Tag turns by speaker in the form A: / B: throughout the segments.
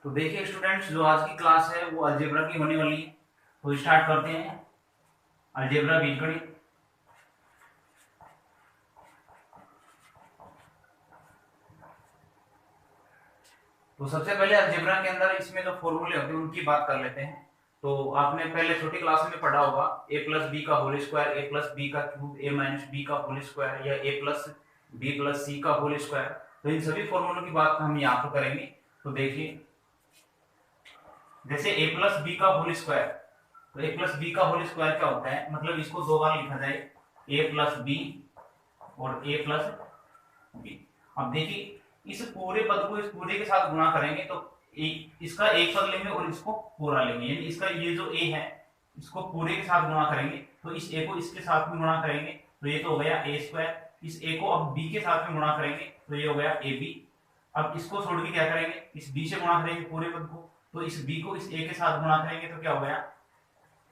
A: तो देखिए स्टूडेंट्स, जो आज की क्लास है वो अलजेब्रा की होने वाली है। तो स्टार्ट करते हैं अलजेब्रा बीजगणित। तो सबसे पहले अलजेब्रा के अंदर इसमें जो फॉर्मूले होते हैं उनकी बात कर लेते हैं। तो आपने पहले छोटी क्लास में पढ़ा होगा ए प्लस बी का होल स्क्वायर, ए प्लस बी का क्यूब, ए माइनस बी का होल स्क्वायर या ए प्लस बी प्लस सी का होल स्क्वायर। तो इन सभी फॉर्मूलों की बात हम यहाँ पर करेंगे। तो देखिए, जैसे ए प्लस बी का होल स्क्वायर, तो ए प्लस बी का होल स्क्वायर क्या होता है, मतलब इसको दो बार लिखा जाए, ए प्लस बी और ए प्लस बी। अब देखिए, इस पूरे पद को इस पूरे के साथ गुणा करेंगे तो इसका एक पद लेंगे और इसको पूरा लेंगे, यानी इसका ये जो ए है इसको पूरे के साथ गुणा करेंगे, तो इस ए को इसके साथ में गुणा करेंगे तो ये तो हो गया ए स्क्वायर। इस ए को अब बी के साथ में गुणा करेंगे तो ये हो गया ए बी। अब इसको छोड़ के क्या करेंगे, इस बी से गुणा करेंगे पूरे पद को, तो इस बी को इस ए के साथ गुणा करेंगे तो क्या हो गया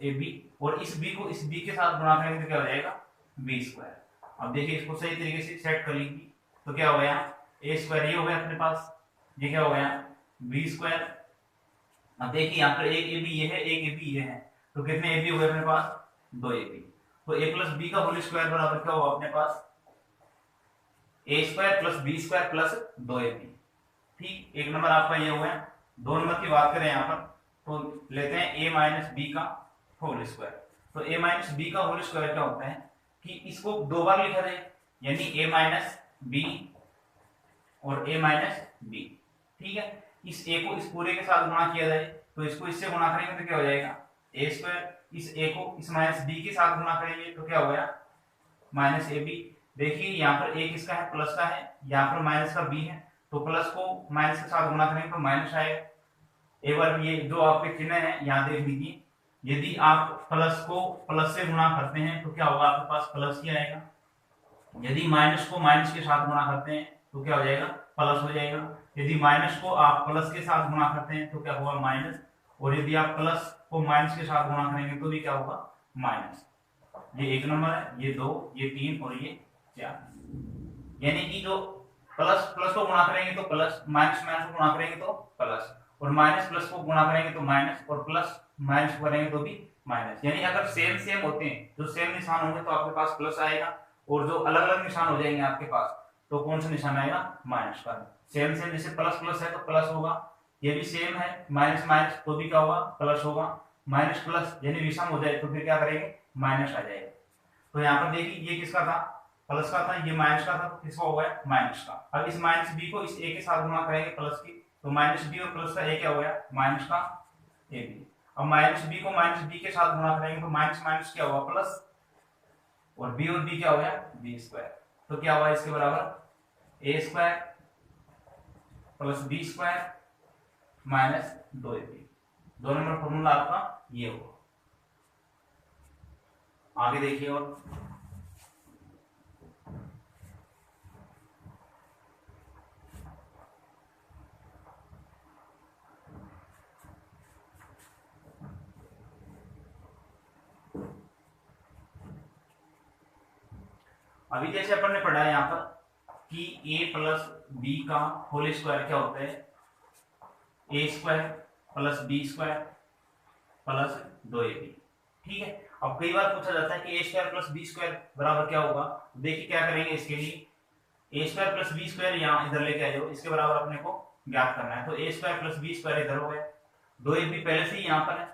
A: ए बी, और इस बी को इस बी के साथ गुणा करेंगे तो क्या हो जाएगा बी स्क्वायर। अब देखिए, इसको सही तरीके से सेट कर लीजिए तो क्या हो गया ए स्क्वायर, ये हो गया अपने पास, ये क्या हो गया बी स्क्वायर। अब देखिए यहाँ पर एक ए बी ये है, एक ए बी ये है, तो कितने ए बी हो गए अपने पास, दो ए बी। तो ए प्लस बी का होल स्क्वायर बराबर क्या होगा अपने पास, a square plus B square plus दो ए बी। ठीक, एक नंबर आपका ये हुआ है। दो नंबर की बात करें यहाँ पर तो लेते हैं ए माइनस बी का होल स्क्वायर। तो ए माइनस बी का होल स्क्वायर क्या होता है कि इसको दो बार लिखा जाए, यानी ए माइनस बी और ए माइनस बी। ठीक है, इस ए को इस पूरे के साथ गुणा किया जाए तो इसको इससे गुणा करेंगे तो क्या हो जाएगा ए स्क्वायर। इस ए को इस माइनस बी के साथ गुणा करेंगे तो क्या हो गया माइनस ए बी। देखिए यहाँ पर ए किसका है, प्लस का है, यहाँ पर माइनस का बी है, तो प्लस को माइनस के साथ गुणा करेंगे तो माइनस आएगा। एक बार ये जो आपके चिन्ह है यहाँ देख लीजिए, यदि आप प्लस को प्लस से गुणा करते हैं तो क्या होगा आपके पास प्लस ही आएगा, यदि माइनस को माइनस के साथ गुणा करते हैं तो क्या हो जाएगा प्लस हो जाएगा, यदि माइनस को आप प्लस के साथ गुणा करते हैं तो क्या होगा माइनस, और यदि आप प्लस को माइनस के साथ गुणा करेंगे तो भी क्या होगा माइनस। ये एक नंबर है, ये दो, ये तीन और ये चार। यानी कि जो प्लस प्लस को गुणा करेंगे तो प्लस, माइनस माइनस को गुणा करेंगे तो प्लस, और माइनस प्लस को गुणा करेंगे तो माइनस, और प्लस माइनस को करेंगे तो भी माइनस। यानी अगर सेम सेम होते हैं, जो सेम निशान होंगे तो आपके पास प्लस आएगा, और जो अलग अलग निशान हो जाएंगे आपके पास तो कौन सा निशान आएगा माइनस का। सेम सेम जैसे प्लस प्लस है तो प्लस होगा, ये भी सेम है माइनस माइनस तो भी क्या होगा प्लस होगा, माइनस प्लस यानी विषम हो जाए तो फिर क्या करेंगे माइनस आ जाएगा। तो यहाँ पर देखिए ये किसका था, प्लस का था, ये माइनस का था, तो किसका हो गया माइनस का। अब इस माइनस बी को इस ए के साथ गुणा करेंगे प्लस की, तो माइनस बी और प्लस का ए क्या हो गया माइनस का ए बी। अब माइनस बी को माइनस बी के साथ गुणा करेंगे तो माइनस माइनस क्या होगा प्लस, और बी क्या हो गया बी स्क्वायर। तो क्या हुआ इसके बराबर a square plus B square minus दो ए बी। दो नंबर फॉर्मूला आपका ये होगा। आगे देखिए, और अभी जैसे अपन ने पढ़ा है यहाँ पर कि a प्लस बी का होल स्क्वायर क्या होता है, a square plus B square plus दो ए बी। ठीक है, अब कई बार पूछा जाता है कि ए स्क्वायर प्लस बी स्क्वायर बराबर क्या होगा। देखिए क्या करेंगे इसके लिए, ए स्क्वायर प्लस बी स्क्वायर यहाँ इधर लेके आ जाओ, इसके बराबर अपने को ज्ञात करना है। तो a square plus B square इधर हो गया, दो ए बी पहले से ही यहाँ पर है,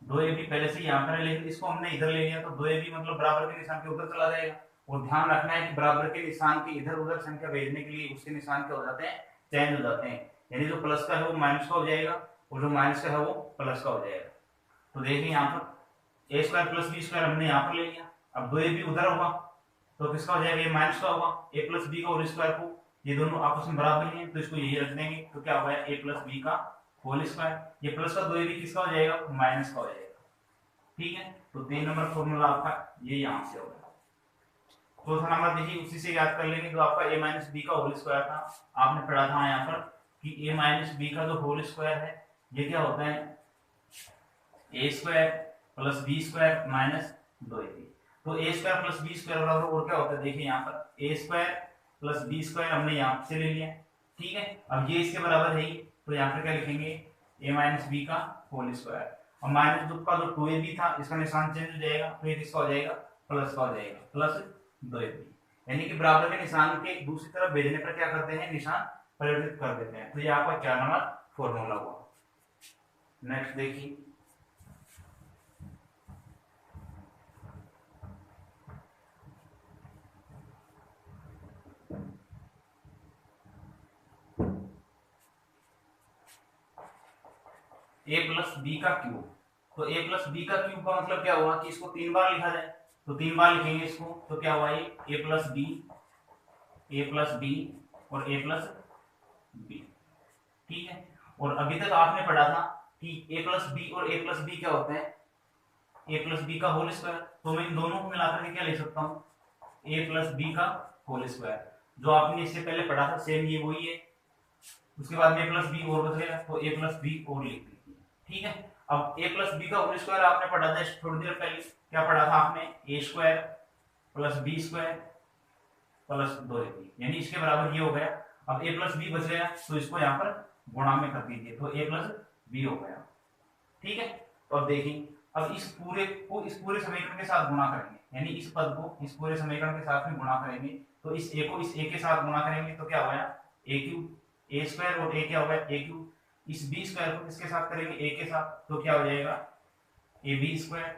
A: दो ए बी पहले से यहाँ पर है, लेकिन इसको हमने इधर ले लिया तो दो ए बी मतलब बराबर के निशान के उधर चला जाएगा। और ध्यान रखना है कि बराबर के निशान के इधर उधर संख्या भेजने के लिए उसके निशान क्या हो जाते हैं चेंज हो जाते हैं, यानी जो प्लस का है वो माइनस का हो जाएगा और जो माइनस का है वो प्लस का हो जाएगा। तो देखिए यहाँ पर a square plus B square हमने यहाँ पर ले लिया, अब दो ए बी उधर होगा तो किसका हो जाएगा ये माइनस का होगा, ए प्लस बी का होल स्क्वायर को, ये दोनों आपस में बराबर ही है तो इसको यही रख देंगे तो क्या होगा ए प्लस बी का होल स्क्वायर, ये प्लस का दो ए बी किसका हो जाएगा माइनस का हो जाएगा। ठीक है, तो तीन नंबर फॉर्मूला आपका ये यहाँ से होगा। चौथा नंबर देखिए उसी से याद कर लेंगे, तो आपका ए माइनस बी का होल स्क्वायर था, आपने पढ़ा था यहाँ पर कि ए माइनस बी का जो होल स्क्वायर है ये क्या होता है a square plus B square minus दो ए बी। तो a square plus B square बराबर और क्या होता है, देखिए यहाँ पर a square plus B square हमने यहाँ से ले लिया। ठीक है, अब ये इसके बराबर है ही, तो यहाँ पर क्या लिखेंगे a माइनस बी का होल स्क्वायर, और माइनस का जो 2ab था इसका निशान चेंज हो जाएगा, तो ये किसका हो जाएगा प्लस का हो जाएगा, प्लस 2ab, यानी कि बराबर के निशान के दूसरी तरफ भेजने पर क्या करते हैं निशान परिवर्तित कर देते हैं। तो ये आपका 4 नंबर फॉर्मूला हुआ। नेक्स्ट देखिए a प्लस बी का क्यूब। तो a प्लस बी का क्यूब का मतलब क्या हुआ कि इसको 3 बार लिखा जाए, तो 3 बार लिखेंगे इसको, तो क्या हुआ ये a प्लस बी और a प्लस बी, ठीक है। और अभी तक आपने पढ़ा था कि a प्लस बी और a प्लस बी क्या होते हैं, a प्लस बी का होल स्क्वायर, तो मैं इन दोनों को मिलाकर के क्या लिख सकता हूँ a प्लस बी का होल स्क्वायर, जो आपने इससे पहले पढ़ा था सेम ये वही है। उसके बाद में a प्लस बी और बचेगा, तो a प्लस बी और लिख दीजिए, ठीक है। अब a प्लस बी का होल स्क्वायर आपने पढ़ा था थोड़ी देर पहले, क्या पढ़ा था आपने, a square plus B square plus 2ab, यानी इसके बराबर ये हो गया। अब a प्लस बी बच गया, तो इसको यहाँ पर गुणा में कर दीजिए, तो a प्लस बी हो गया, ठीक है। तो अब देखिए, अब इस पूरे को इस पूरे समीकरण के साथ गुणा करेंगे, यानी इस पद को इस पूरे समीकरण के साथ में गुणा करेंगे, तो इस a को इस a के साथ गुणा करेंगे तो क्या हो गया a क्यूब, a स्क्वायर और a क्या हो गया a क्यूब, इस b स्क्वायर को किसके साथ करेंगे a के साथ, तो क्या हो जाएगा ab स्क्वायर,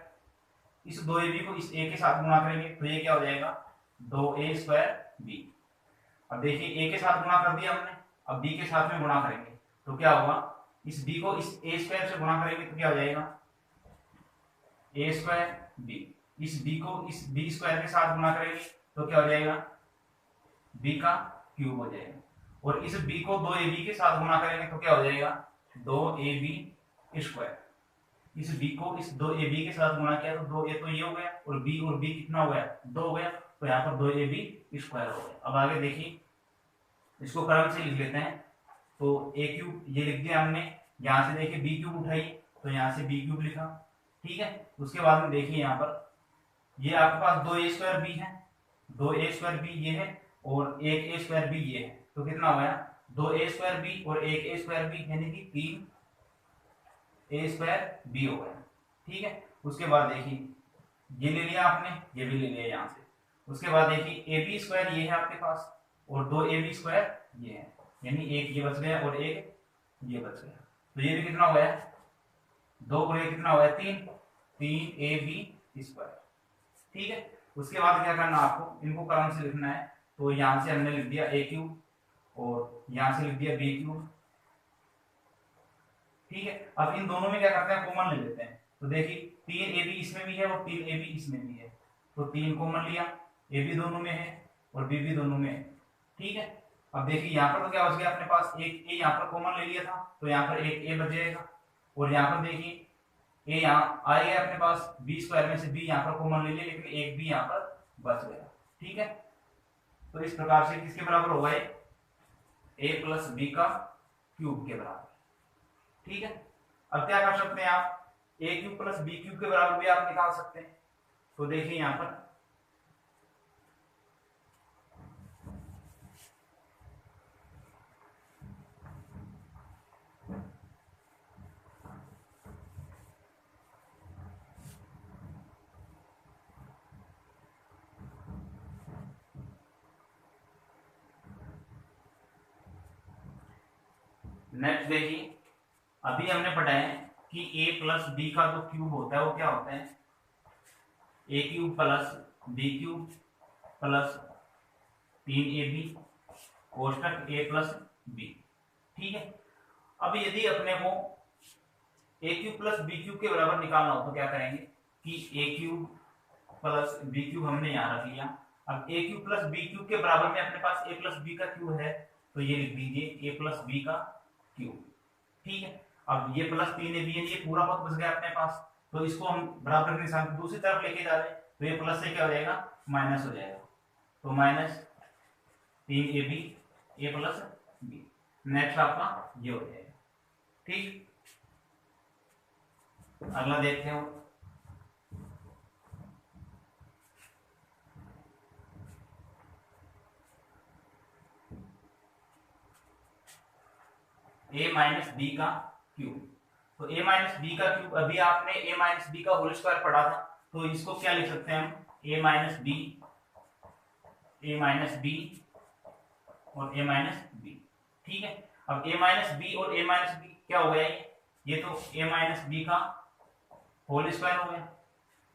A: इस 2ab को इस a के साथ गुणा करेंगे तो ये क्या हो जाएगा 2a स्क्वायर b। अब देखिए a के साथ गुणा कर दिया हमने, अब b के साथ में गुणा करेंगे तो क्या होगा, इस b को इस a स्क्वायर से गुणा करेंगे तो क्या हो जाएगा a स्क्वायर b, इस b को इस b स्क्वायर के साथ गुणा करेंगे तो क्या हो जाएगा b का क्यूब हो जाएगा, और इस b को 2ab के साथ गुणा करेंगे तो क्या हो जाएगा 2ab स्क्वायर, इस b को इस 2ab के साथ गुणा किया तो 2a तो ये हो गया, और b कितना हो गया 2 हो गया, तो यहाँ पर 2ab स्क्वायर हो गया। अब आगे देखिए, इसको क्रम से लिख लेते हैं, तो a क्यूब ये लिख दिया हमने, यहाँ से देखिए b क्यूब उठाई तो यहाँ से b क्यूब लिखा, ठीक है। उसके बाद में देखिए यहाँ पर ये आपके पास 2a स्क्वायर b है, 2a स्क्वायर b ये है, और एक a स्क्वायर b ये है, तो कितना हो गया 2a स्क्वायर b और एक a स्क्वायर b, यानी कि 3a स्क्वायर b हो गया, ठीक है। उसके बाद देखिए ये ले लिया आपने, ये भी ले लिया यहाँ से, उसके बाद देखिए ab स्क्वायर ये है आपके पास और 2ab स्क्वायर ये है, यानी एक ये बच गया और एक ये बच गया, तो ये भी कितना हो गया 2 गुणे कितना हो गया 3ab स्क्वायर, ठीक है। उसके बाद क्या करना आपको, इनको क्रम से लिखना है, तो यहाँ से हमने लिख दिया a क्यूब और यहाँ से लिख दिया b क्यूब, ठीक है। अब इन दोनों में क्या करते हैं कॉमन ले लेते हैं, तो देखिए 3ab इसमें भी है और 3ab इसमें भी है, तो 3 कॉमन लिया, a भी दोनों में है और b भी दोनों में है, ठीक है। अब देखिए यहाँ पर तो क्या बच गया अपने पास, एक a यहाँ पर कॉमन ले लिया था तो यहाँ पर एक a बच जाएगा, और यहाँ पर देखिए a यहाँ आएगा अपने पास, b स्क्वायर में से b यहाँ पर कॉमन ले लिया, लेकिन एक b यहाँ पर बच गया, ठीक है। तो इस प्रकार से किसके बराबर होगा a प्लस बी का क्यूब के बराबर, ठीक है। अब क्या कर सकते हैं आप, a cube plus B cube के बराबर भी आप निकाल सकते हैं, तो देखिए यहाँ पर नेक्स्ट देखिए, अभी हमने पढ़ा है कि a प्लस बी का जो क्यूब होता है वो क्या होता है a cube plus B cube plus 3ab कोष्टक a प्लस बी, ठीक है। अब यदि अपने को a cube plus B cube के बराबर निकालना हो तो क्या करेंगे कि a cube plus B cube हमने यहाँ रख लिया, अब a cube plus B cube के बराबर में अपने पास a प्लस बी का क्यूब है, तो ये लिख दीजिए a प्लस बी का क्यूब, ठीक है। अब ये प्लस 3ab ये पूरा पद बच गया अपने पास, तो इसको हम बराबर के निशान को दूसरी तरफ लेके जा रहे हैं, तो ये प्लस से क्या हो जाएगा माइनस हो जाएगा, तो minus 3ab a plus B, next आपका ये हो जाएगा, ठीक। अगला देखते हैं, ए माइनस बी का क्यूब। तो ए माइनस बी का क्यूब, अभी आपने ए माइनस बी का होल स्क्वायर पढ़ा था, तो इसको क्या लिख सकते हैं हम, ए माइनस बी और ए माइनस बी। ठीक है, अब ए माइनस बी और ए माइनस बी क्या हो गया, ये तो ए माइनस बी का होल स्क्वायर हो गया,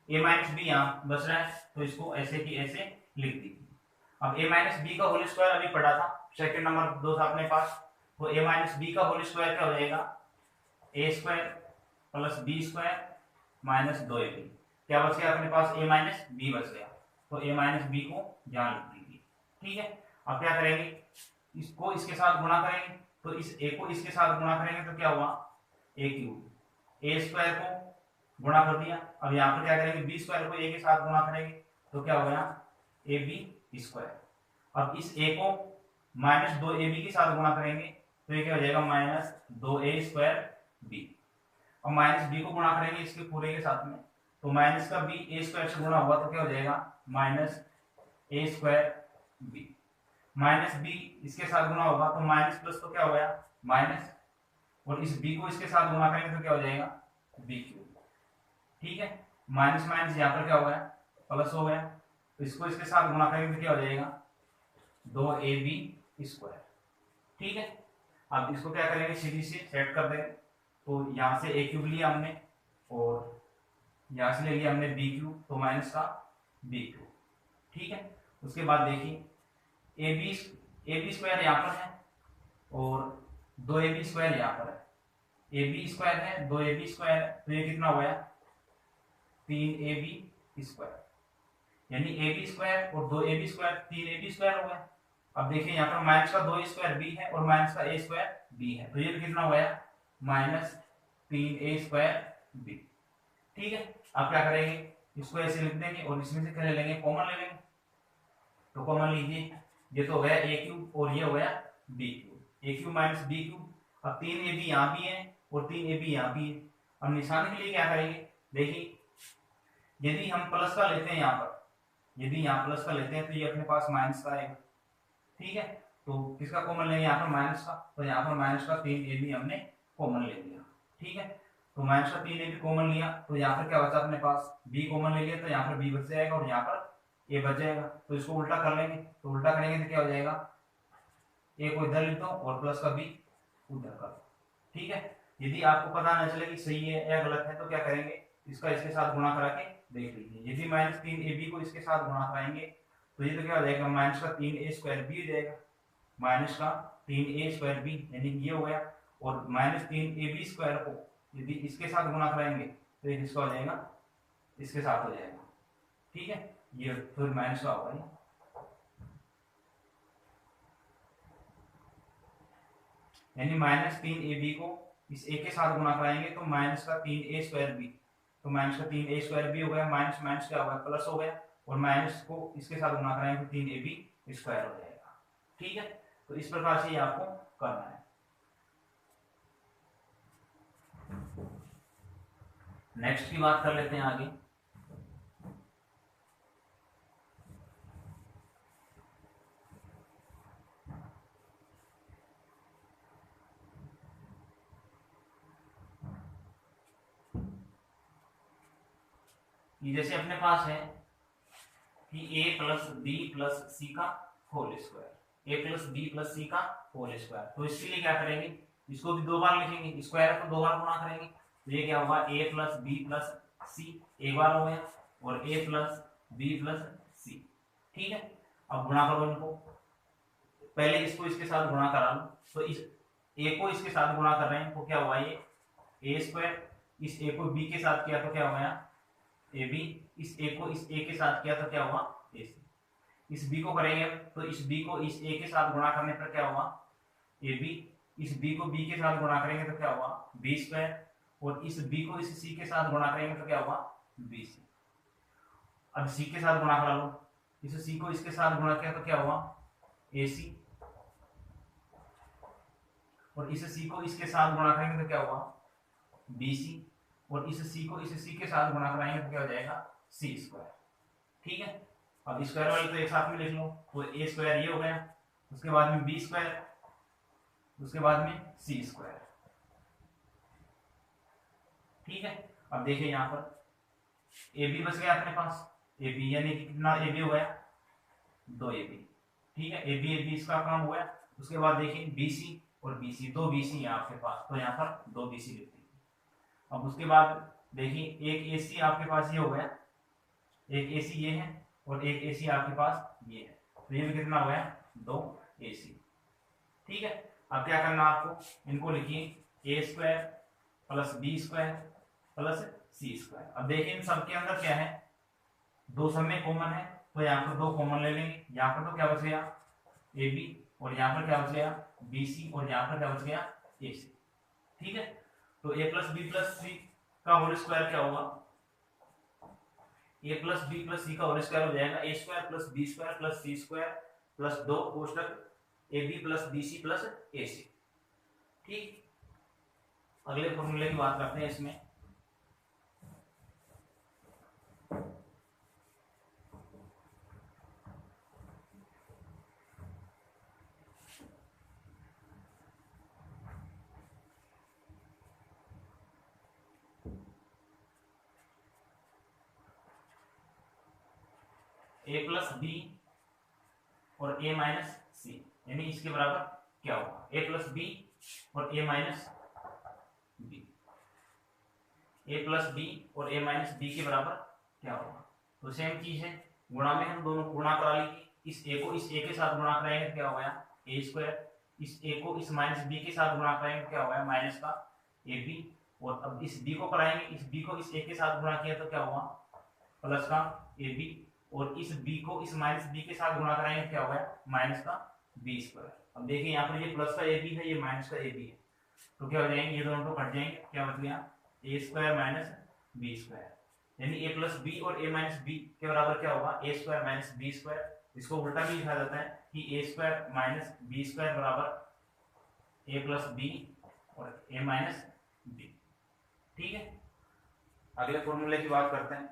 A: ए माइनस बी यहाँ बच रहा है, तो इसको ऐसे की ऐसे लिख दी। अब ए माइनस बी का होल स्क्वायर अभी पढ़ा था, सेकंड नंबर दो था अपने पास, तो ए माइनस बी का होल स्क्वायर क्या हो जाएगा, a square plus B square minus 2ab। क्या बच गया अपने पास, ए माइनस बी बच गया, तो ए माइनस बी को यहाँ लिख दीजिए। ठीक है, अब क्या करेंगे, इसको इसके साथ गुणा करेंगे, तो इस ए को इसके साथ गुणा करेंगे तो क्या हुआ, ए क्यूब, ए स्क्वायर को गुणा कर दिया। अब यहाँ पर क्या करेंगे, बी स्क्वायर को ए के साथ गुणा करेंगे तो क्या हो गया, ए बी स्क्वायर। अब इस ए को माइनस 2ab के साथ गुणा करेंगे तो ये क्या हो जाएगा, माइनस 2a स्क्वायर बी। अब माइनस बी को गुणा करेंगे इसके पूरे के साथ में, तो माइनस का बी ए स्क्वायर से गुणा हुआ तो क्या हो जाएगा, माइनस ए स्क्वायर बी। माइनस बी इसके साथ गुणा होगा तो माइनस प्लस तो क्या हो गया, माइनस, और इस बी को इसके साथ गुणा करेंगे तो क्या हो जाएगा, बी क्यूब। ठीक है, माइनस माइनस यहाँ पर क्या हो गया, प्लस हो गया, तो इसको इसके साथ गुणा करेंगे तो क्या हो जाएगा, 2ab स्क्वायर। ठीक है, अब इसको क्या करेंगे, सीधी से सेट कर देंगे, तो यहाँ से ए क्यूब लिया हमने और यहाँ से ले लिया हमने बी क्यूब, तो माइनस का बी क्यूब। ठीक है, उसके बाद देखिए ए बी स्क्वायर यहाँ पर है और 2ab स्क्वायर यहाँ पर है, ए बी स्क्वायर है 2ab स्क्वायर है, तो ये कितना हो गया, 3ab स्क्वायर, यानी ए बी स्क्वायर और 2ab स्क्वायर 3ab स्क्वायर हो गया। अब देखिए यहाँ पर माइनस का 2 स्क्वायर बी है और माइनस का a स्क्वायर बी है, तो ये कितना हो गया, माइनस 3a स्क्वायर बी। ठीक है, अब क्या करेंगे, इसको ऐसे लिख देंगे और इसमें से क्या ले लेंगे, कॉमन ले लेंगे, तो कॉमन लीजिए, ये तो हो गया ए क्यूब और ये हो गया बी क्यूब, ए क्यूब माइनस बी क्यूब। अब 3ab यहाँ भी है और 3ab यहाँ भी है। अब निशान के लिए क्या करेंगे, देखिए यदि हम प्लस का लेते हैं यहाँ पर, यदि यहाँ प्लस का लेते हैं तो ये अपने पास माइनस का आएगा। ठीक है, तो किसका कॉमन लेंगे यहाँ पर, माइनस का, तो यहाँ पर माइनस का 3ab हमने कॉमन ले लिया। ठीक है, तो माइनस का 3ab कॉमन लिया तो यहाँ पर क्या बचा अपने पास, b कॉमन ले लिया तो यहाँ पर b बच जाएगा और यहाँ पर a बच जाएगा, तो इसको उल्टा कर लेंगे, तो उल्टा करेंगे तो क्या हो जाएगा, a को इधर लिख दो और प्लस का b उधर कर दो। ठीक है, यदि आपको पता न चले कि सही है या गलत है तो क्या करेंगे, इसका इसके साथ गुणा करा के देख लीजिए। यदि माइनस 3ab को इसके साथ गुणा कराएंगे तो ये तो क्या हो जाएगा, माइनस का 3a स्क्वायर बी हो जाएगा, माइनस का 3a स्क्वायर बी, यानी ये हो गया, और माइनस 3ab स्क्वायर को यदि इसके साथ गुणा कराएंगे तो ये किसका हो जाएगा, इसके साथ हो जाएगा। ठीक है, ये फिर माइनस का होगा, यानी माइनस 3ab को इस a के साथ गुणा कराएंगे तो माइनस का 3a स्क्वायर बी, तो माइनस का 3a स्क्वायर बी हो गया, माइनस माइनस क्या होगा, प्लस हो गया, और माइनस को इसके साथ गुणा कराएंगे तो 3ab स्क्वायर हो जाएगा। ठीक है, तो इस प्रकार से ये आपको करना है। नेक्स्ट की बात कर लेते हैं आगे। जैसे अपने पास है कि a plus b plus c का whole square, a plus b plus c का होल स्क्वायर, तो इसके लिए क्या करेंगे, इसको भी दो बार लिखेंगे, स्क्वायर को दो बार गुणा करेंगे, तो ये क्या होगा, a प्लस बी प्लस सी एक बार हो गया और a प्लस बी प्लस सी। ठीक है, अब गुणा करो इनको, पहले इसको इसके साथ गुणा करा लो, तो इस a को इसके साथ गुणा कर रहे हैं तो क्या हुआ, ये a स्क्वायर, इस a को b के साथ किया तो क्या हो गया, ab, इस a को इस a के साथ किया तो क्या हुआ, ac, इस b को करेंगे तो इस b को इस a के साथ गुणा करने पर क्या हुआ, ab, इस b को b के साथ गुणा करेंगे तो क्या हुआ, b स्क्वायर, और इस b को इस c के साथ गुणा करेंगे तो क्या हुआ, bc। अब c के साथ गुणा करा लो, इस c को इसके साथ गुणा किया तो क्या हुआ, ac, और इस c को इसके साथ गुणा करेंगे तो क्या हुआ, bc, और इस c को इस c के साथ गुणा कराएंगे तो क्या हो जाएगा, c स्क्वायर। ठीक है, अब स्क्वायर वाले तो एक साथ में लिख लो, तो a स्क्वायर ये हो गया, उसके बाद में b स्क्वायर, उसके बाद में सी स्क्वायर। ठीक है, अब देखिए यहाँ पर ए बी बच गया अपने पास, ए बी यानी कि कितना ए बी हो गया, 2 ए बी। ठीक है, ए बी इसका काम हुआ है। उसके बाद देखिए बी सी और बी सी, 2 बी सी है आपके पास, तो यहाँ पर 2 बी सी लिखते हैं। अब उसके बाद देखिए एक ए सी आपके पास ये हो गया, एक ए सी ये है और एक ए सी आपके पास ये है, तो ये भी कितना हो गया, 2 ए सी। ठीक है, अब क्या करना आपको, इनको लिखिए a square plus B square plus c square. अब देखिए इन सब के अंदर क्या है, 2 सब में कॉमन है, तो यहाँ पर 2 कॉमन ले लेंगे। यहाँ पर तो क्या बच गया, ए बी, और यहाँ पर क्या बच गया, बी सी, और यहाँ पर क्या बच गया, ए सी। ठीक है, तो a plus b plus c का होल स्क्वायर क्या होगा, a plus b plus c का होल स्क्वायर हो जाएगा a square plus B square plus c square plus 2 कोष्टक a b plus b c plus a c. ठीक, अगले फॉर्मूले की बात करते हैं इसमें। ए प्लस बी और ए माइनस सी, यानी इसके बराबर क्या होगा, ए प्लस बी और ए माइनस बी, ए प्लस बी और ए माइनस बी के बराबर क्या होगा। तो सेम चीज है, गुणा में हम दोनों गुणा करा लेंगे, इस ए को इस ए के साथ गुणा कराएंगे क्या हो गया, ए स्क्वायर, इस ए को इस माइनस बी के साथ गुणा कराएंगे क्या हो गया, माइनस का ए बी, और अब इस बी को कराएंगे, इस बी को इस ए के साथ गुणा किया तो क्या हुआ, प्लस का ए बी, और इस b को इस माइनस बी के साथ गुणा कराएंगे क्या हो गया, माइनस का बी स्क्वायर। अब देखिए यहाँ पर ये प्लस का ए बी है, ये माइनस का ए बी है, तो क्या हो जाएंगे, ये दोनों तो कट जाएंगे, क्या बच गया, ए स्क्वायर माइनस बी स्क्वायर, यानी ए प्लस बी और ए माइनस बी के बराबर क्या होगा, ए स्क्वायर माइनस बी स्क्वायर। इसको उल्टा भी लिखा जाता है कि ए स्क्वायर माइनस बी स्क्वायर बराबर ए प्लस बी और ए माइनस बी। ठीक है, अगले फॉर्मूले की बात करते हैं।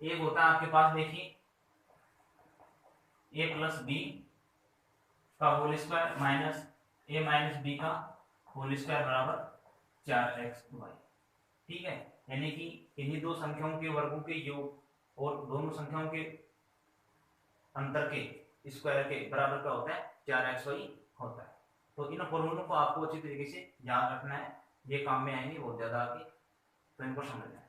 A: एक होता है आपके पास देखिए ए प्लस बी का होल स्क्वायर माइनस ए माइनस बी का होल स्क्वायर बराबर 4xy। ठीक है, यानी कि इन्हीं दो संख्याओं के वर्गों के योग और दोनों संख्याओं के अंतर के स्क्वायर के बराबर का होता है 4xy होता है। तो इन फॉर्मूलों को आपको अच्छी तरीके से याद रखना है, ये काम में आएंगे बहुत ज्यादा आगे, तो इनको समझना है।